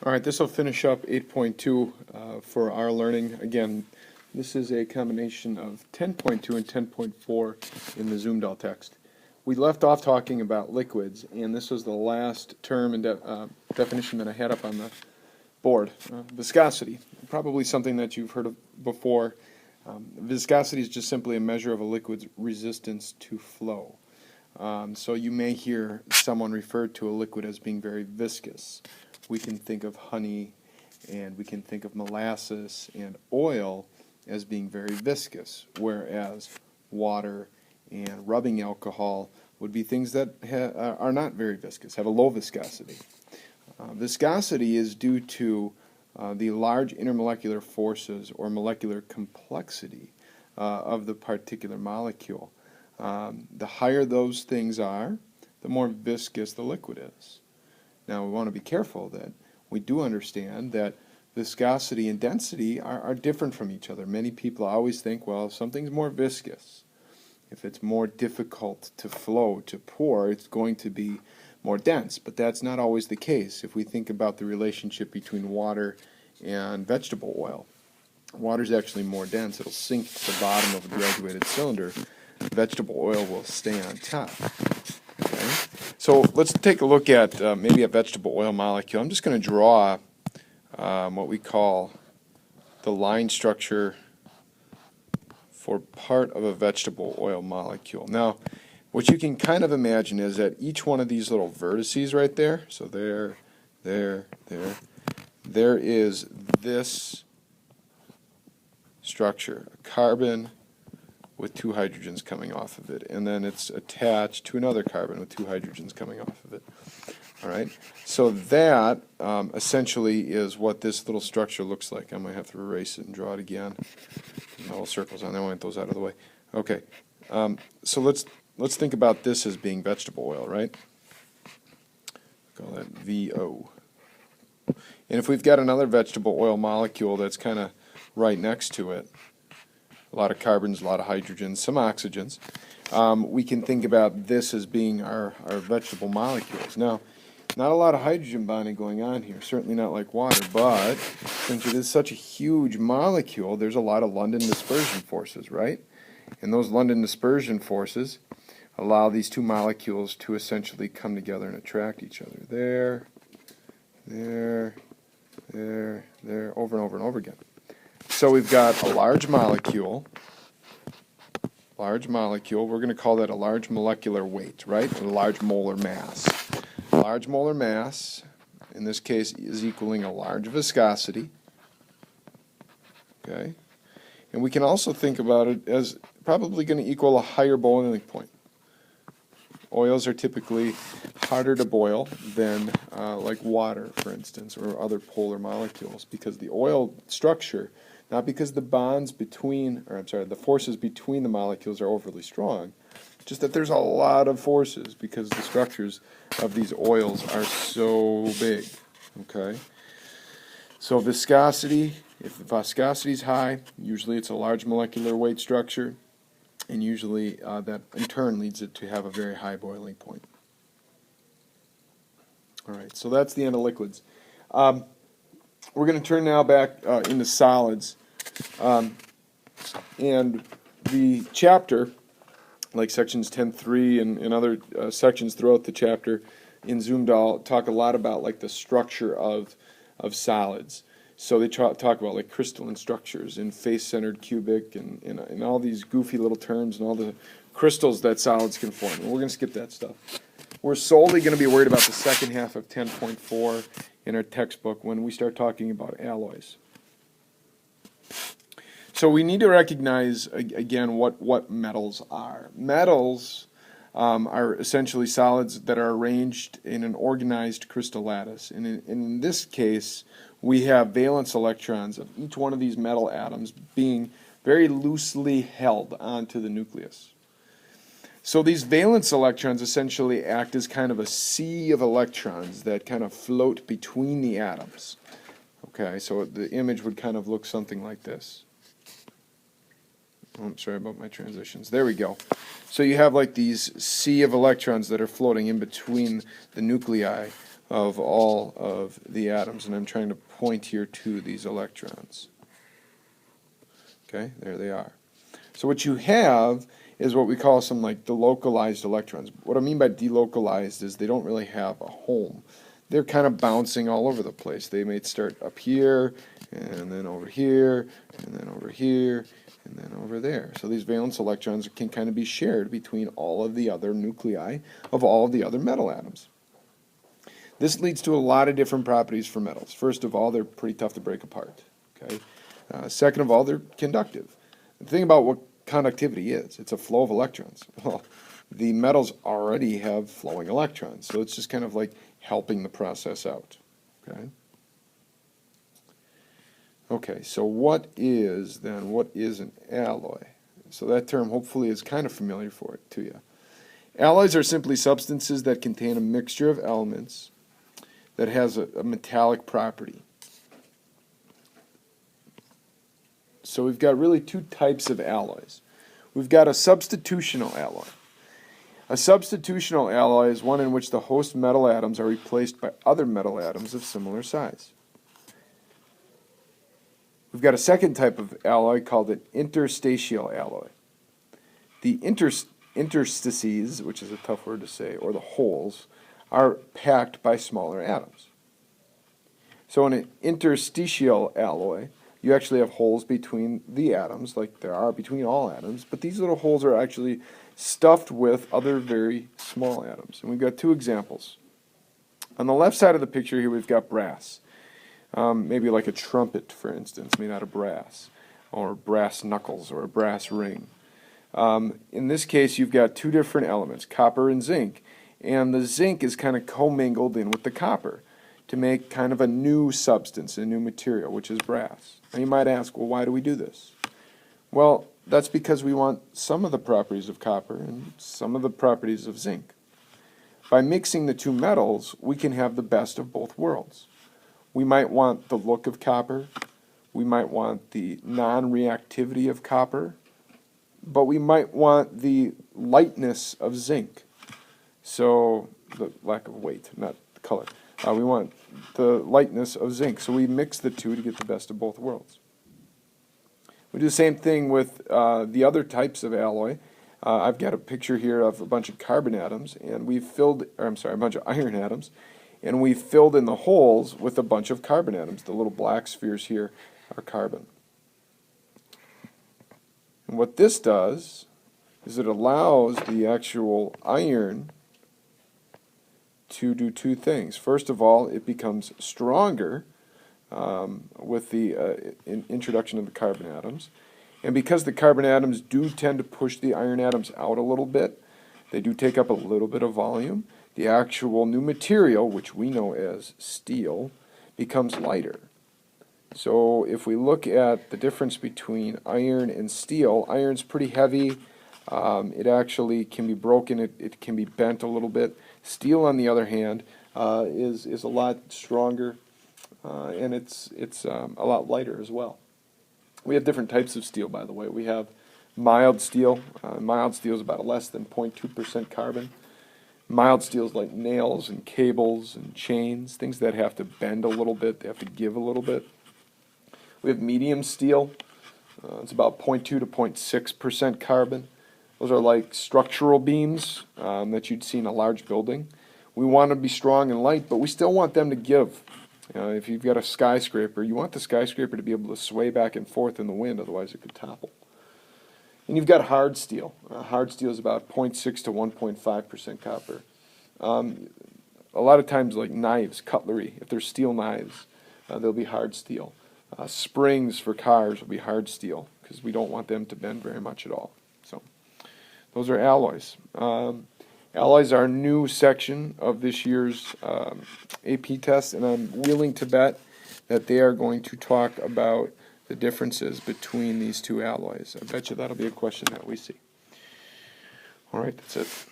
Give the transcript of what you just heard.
All right, this will finish up 8.2 for our learning. Again, this is a combination of 10.2 and 10.4 in the Zuhmdahl text. We left off talking about liquids, and this was the last term and definition that I had up on the board. Viscosity, probably something that you've heard of before. Viscosity is just simply a measure of a liquid's resistance to flow. So you may hear someone refer to a liquid as being very viscous. We can think of honey, and we can think of molasses and oil as being very viscous, whereas water and rubbing alcohol would be things that are not very viscous, have a low viscosity. Viscosity is due to the large intermolecular forces or molecular complexity of the particular molecule. The higher those things are, the more viscous the liquid is. Now we want to be careful that we do understand that viscosity and density are different from each other. Many people always think, well, if something's more viscous, if it's more difficult to flow, to pour, it's going to be more dense. But that's not always the case. If we think about the relationship between water and vegetable oil, water is actually more dense. It'll sink to the bottom of a graduated cylinder. Vegetable oil will stay on top. Okay? So let's take a look at maybe a vegetable oil molecule. I'm just going to draw what we call the line structure for part of a vegetable oil molecule. Now, what you can kind of imagine is that each one of these little vertices right there, so there is this structure, a carbon with two hydrogens coming off of it, and then it's attached to another carbon with two hydrogens coming off of it. All right, so that essentially is what this little structure looks like. I might have to erase it and draw it again. No circles on there. I want those out of the way. Okay, so let's think about this as being vegetable oil, right? Call that VO. And if we've got another vegetable oil molecule that's kind of right next to it, a lot of carbons, a lot of hydrogens, some oxygens, we can think about this as being our vegetable molecules. Now, not a lot of hydrogen bonding going on here, certainly not like water, but since it is such a huge molecule, there's a lot of London dispersion forces, right? And those London dispersion forces allow these two molecules to essentially come together and attract each other. There, over and over and over again. So we've got a large molecule, we're going to call that a large molecular weight, right? A large molar mass. Large molar mass, in this case, is equaling a large viscosity, okay? And we can also think about it as probably going to equal a higher boiling point. Oils are typically harder to boil than like water, for instance, or other polar molecules, because the oil structure, not because the bonds between, the forces between the molecules are overly strong, just that there's a lot of forces because the structures of these oils are so big, okay? So viscosity, if the viscosity is high, usually it's a large molecular weight structure, and usually that in turn leads it to have a very high boiling point. All right, so that's the end of liquids. We're going to turn now back into solids. And the chapter, like sections 10.3 and other sections throughout the chapter in Zuhmdahl, talk a lot about like the structure of solids. So they talk about like crystalline structures and face-centered cubic and all these goofy little terms and all the crystals that solids can form. And we're going to skip that stuff. We're solely going to be worried about the second half of 10.4 in our textbook when we start talking about alloys. So we need to recognize, again, what metals are. Metals are essentially solids that are arranged in an organized crystal lattice. And in this case, we have valence electrons of each one of these metal atoms being very loosely held onto the nucleus. So these valence electrons essentially act as kind of a sea of electrons that kind of float between the atoms. Okay, so the image would kind of look something like this. Oh, I'm sorry about my transitions. There we go. So you have like these sea of electrons that are floating in between the nuclei of all of the atoms, and I'm trying to point here to these electrons. Okay, there they are. So what you have is what we call some like delocalized electrons. What I mean by delocalized is they don't really have a home. They're kind of bouncing all over the place. They may start up here, and then over here, and then over here, and then over there. So these valence electrons can kind of be shared between all of the other nuclei of all of the other metal atoms. This leads to a lot of different properties for metals. First of all, they're pretty tough to break apart. Okay. Second of all, they're conductive. The thing about what conductivity is, it's a flow of electrons. Well, the metals already have flowing electrons, so it's just kind of like helping the process out. Okay. Okay, so what is an alloy? So that term hopefully is kind of familiar to you. Alloys are simply substances that contain a mixture of elements that has a metallic property. So we've got really two types of alloys. We've got a substitutional alloy. A substitutional alloy is one in which the host metal atoms are replaced by other metal atoms of similar size. We've got a second type of alloy called an interstitial alloy. The interstices, which is a tough word to say, or the holes, are packed by smaller atoms. So in an interstitial alloy, you actually have holes between the atoms, like there are between all atoms, but these little holes are actually stuffed with other very small atoms. And we've got two examples. On the left side of the picture here, we've got brass. Maybe like a trumpet, for instance, made out of brass, or brass knuckles, or a brass ring. In this case, you've got two different elements, copper and zinc, and the zinc is kind of commingled in with the copper to make kind of a new substance, a new material, which is brass. And you might ask, well, why do we do this? Well, that's because we want some of the properties of copper and some of the properties of zinc. By mixing the two metals, we can have the best of both worlds. We might want the look of copper, we might want the non-reactivity of copper, but we might want the lightness of zinc. So, the lack of weight, not the color. We want the lightness of zinc, so we mix the two to get the best of both worlds. We do the same thing with the other types of alloy. I've got a picture here of a bunch of carbon atoms, and we've filled, or I'm sorry, a bunch of iron atoms, and we've filled in the holes with a bunch of carbon atoms. The little black spheres here are carbon. And what this does is it allows the actual iron to do two things. First of all, it becomes stronger with the introduction of the carbon atoms. And because the carbon atoms do tend to push the iron atoms out a little bit, they do take up a little bit of volume, the actual new material, which we know as steel, becomes lighter. So if we look at the difference between iron and steel, iron's pretty heavy. It actually can be broken, it can be bent a little bit. Steel, on the other hand, is a lot stronger, and it's a lot lighter as well. We have different types of steel, by the way. We have mild steel. Mild steel is about less than 0.2% carbon. Mild steel is like nails and cables and chains, things that have to bend a little bit, they have to give a little bit. We have medium steel. It's about 0.2 to 0.6% carbon. Those are like structural beams that you'd see in a large building. We want to be strong and light, but we still want them to give. If you've got a skyscraper, you want the skyscraper to be able to sway back and forth in the wind, otherwise it could topple. And you've got hard steel. Hard steel is about 0.6 to 1.5% copper. A lot of times, like knives, cutlery, if they're steel knives, they'll be hard steel. Springs for cars will be hard steel because we don't want them to bend very much at all. So those are alloys. Alloys are a new section of this year's AP test, and I'm willing to bet that they are going to talk about the differences between these two alloys. I bet you that'll be a question that we see. All right, that's it.